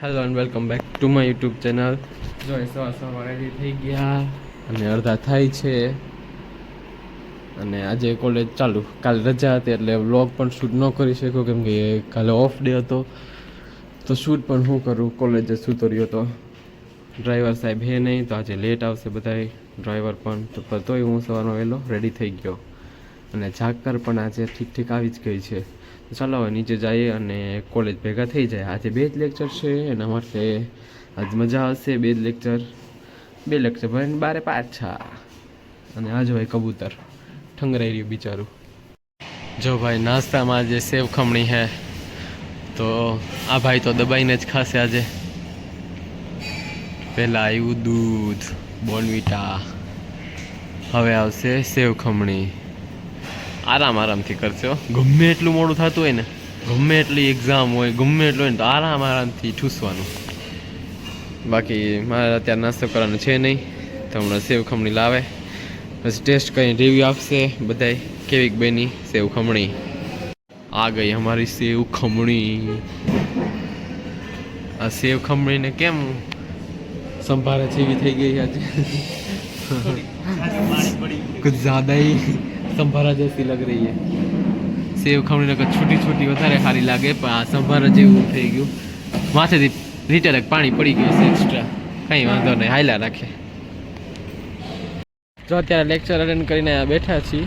Hello and welcome back to my YouTube channel. જો સવાર ready થઈ ગયા અને અડધા થાય છે અને આજે કોલેજ ચાલુ. કાલે રજા હતી એટલે વ્લોગ પણ શૂટ ન કરી શક્યો કેમ કે કાલે ઓફ ડે હતો. તો શૂટ પણ શું કરું, કોલેજે સૂતો રહ્યો હતો. ડ્રાઈવર સાહેબ હે નહીં તો આજે લેટ આવશે બધા ડ્રાઈવર પણ. તો તોય હું સવારનો વહેલો રેડી થઈ ગયો અને ઝાકર પણ આજે ઠીક આવી જ ગઈ છે. ચાલો હવે નીચે જઈએ અને કોલેજ ભેગા થઈ જાય. આજે 2 જ લેક્ચર છે એના માટે આજ મજા આવશે. 2 લેક્ચર ભરીને બારે પાછા. અને આજ ભાઈ કબૂતર ઠંગરાઈ રહ્યું બિચારું. જો ભાઈ નાસ્તામાં આજે સેવ ખમણી હે તો આ ભાઈ તો દબાઈને જ ખાશે આજે. પહેલાં આવ્યું દૂધ બોર્નવિટા, હવે આવશે સેવ ખમણી. આરામથી કરશો. ગમે એટલું મોડું થતું હોય ને, ગમે એટલી એક્ઝામ હોય, ગમે એટલું હોય ને તો આરામથી ઠૂસવાનું. બાકી મારે અત્યારે નાસ્તો કરવાનો છે નહીં તો હમણાં સેવ ખમણી લાવે પછી ટેસ્ટ કરીને રિવ્યૂ આપશે બધાય કેવીક બની સેવ ખમણી. આ ગઈ અમારી સેવ ખમણી. આ સેવ ખમણીને કેમ સંભારે જેવી થઈ ગઈ આજે. कुछ ज़्यादा ही संभारा जैसी लग रही है. सेव खमणी को छोटी વધારે સારી લાગે પણ આ સંભારા જેવું થઈ ગયું. માથેથી લીટર એક પાણી પડી ગયું છે એક્સ્ટ્રા. કંઈ વાંધો નહીં, હાલ્યા રાખે. જો અત્યારે લેક્ચર અટેન્ડ કરીને અહીંયા બેઠા છીએ.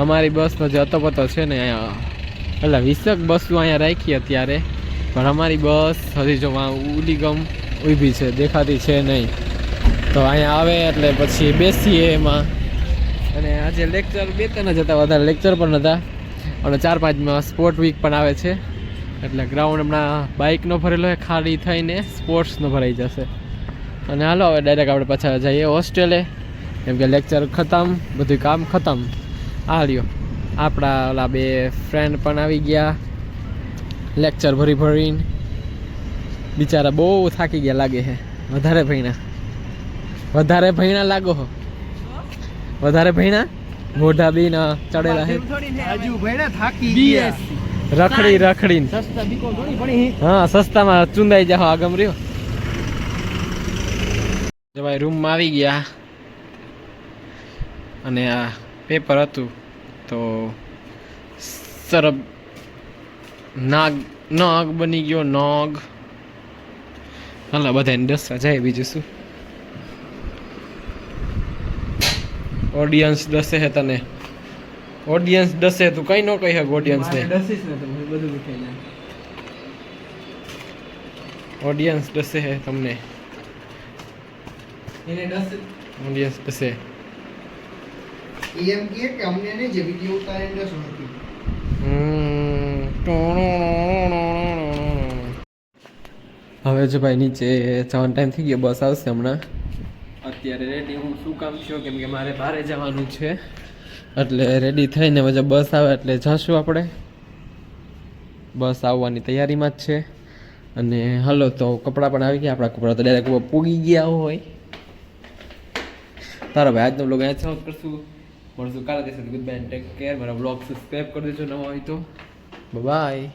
અમારી બસનો જે અતોપતો છે ને અહીંયા એટલે 20 બસો અહીંયા રાખી અત્યારે, પણ અમારી બસ હજી જો ઉલીગમ ઊભી છે, દેખાતી છે નહીં. તો અહીંયા આવે એટલે પછી બેસીએ એમાં. અને આજે લેક્ચર 2-3 જ હતા, વધારે લેક્ચર પણ હતા. અને 4-5માં સ્પોર્ટ વીક પણ આવે છે એટલે ગ્રાઉન્ડ હમણાં બાઇકનો ભરેલો હોય ખાલી થઈને સ્પોર્ટ્સનો ભરાઈ જશે. અને હાલો હવે ડાયરેક્ટ આપણે પાછા જઈએ હોસ્ટેલે કેમ કે લેક્ચર ખતમ, બધું કામ ખતમ. આ લ્યો આપણા ઓલા 2 ફ્રેન્ડ પણ આવી ગયા લેક્ચર ભરીને. બિચારા બહુ થાકી ગયા લાગે છે. વધારે ભણ્યા લાગો હો. વધારે ભણ્યા મોઢા બી ના ચડેલા હે. રખડીને હા સસ્તામાં ચુંદાઈ જાઓ આગમ રહ્યો. ભાઈ રૂમમાં આવી ગયા અને આ પેપર હતું તો સરબ નાગ બની ગયો નાગ. હાલો બધાને દસવા જાય, બીજું શું. ઓડિયન્સ દસે હે તને, ઓડિયન્સ દસે તું કઈ ન કહી હક ઓડિયન્સ ને. ઓડિયન્સ દસે હે તમને, ઓડિયન્સ દસે. એમ કે અમને નહીં જે વિડિયો ઉતારે દસ હતી. હવે જો ભાઈ નીચે જવાનો ટાઈમ થઈ ગયો, બસ આવશે હમણાં. અત્યારે રેડી હું શું કામ થયો કેમ કે મારે બહાર જવાનું છે એટલે રેડી થઈને પછી બસ આવે એટલે જશું આપણે. બસ આવવાની તૈયારીમાં જ છે. અને હાલો તો કપડાં પણ આવી ગયા. આપણા કપડાં તો ડાયરેક્ટ પૂગી ગયા હોય. તારો ભાઈ આજનો બ્લોગ અહીંયા સમાપ્ત કરશું. મળશું કાલે. Good bye, take care. મારા બ્લોગ સબસ્ક્રાઈબ કરી દેજો નવા હોય તો. બાય.